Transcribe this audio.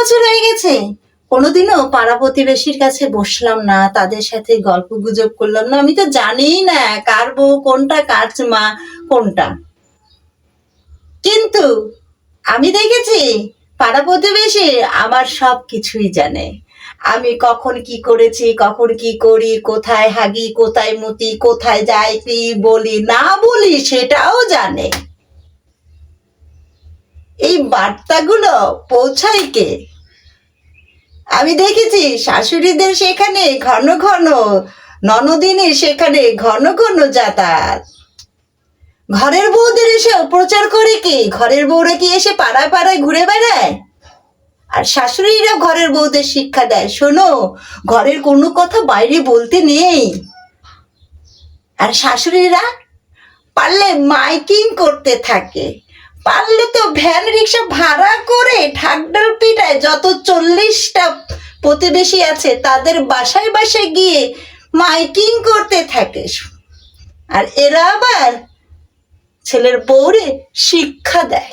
বছর হয়ে গেছে, কোনোদিনও পাড়া প্রতিবেশীর কাছে বসলাম না, তাদের সাথে গল্প গুজব করলাম না। আমি তো জানিই না কার বউ কোনটা, কার মা কোনটা। কিন্তু আমি দেখেছি পাড়া প্রতিবেশী আমার সব কিছুই জানে। আমি কখন কি করেছি, কখন কি করি, কোথায় হাগি, কোথায় মুতি, কোথায় যাই, কি বলি না বলি, সেটাও জানে। এই বার্তাগুলো পৌঁছায় কে? আমি দেখেছি শাশুড়িদের সেখানে ঘন ঘন, ননদিনী সেখানে ঘন ঘন যাতায়াত। ঘরের বউদের এসে প্রচার করে কি? ঘরের বউরা কি এসে পাড়ায় পাড়ায় ঘুরে বেড়ায়? আর শাশুড়িরা ঘরের বউদের শিক্ষা দেয়, শোনো, ঘরের কোনো কথা বাইরে বলতে নেই। আর শাশুড়িরা পারলে মাইকিং করতে থাকে, পারলে তো ভ্যান রিক্সা ভাড়া করে ঢাকঢোল পিটায় যত 40টা প্রতিবেশী আছে তাদের বাসায় বাসায় গিয়ে মাইকিং করতে থাকে। আর এরা আবার ছেলের বউরে শিক্ষা দেয়।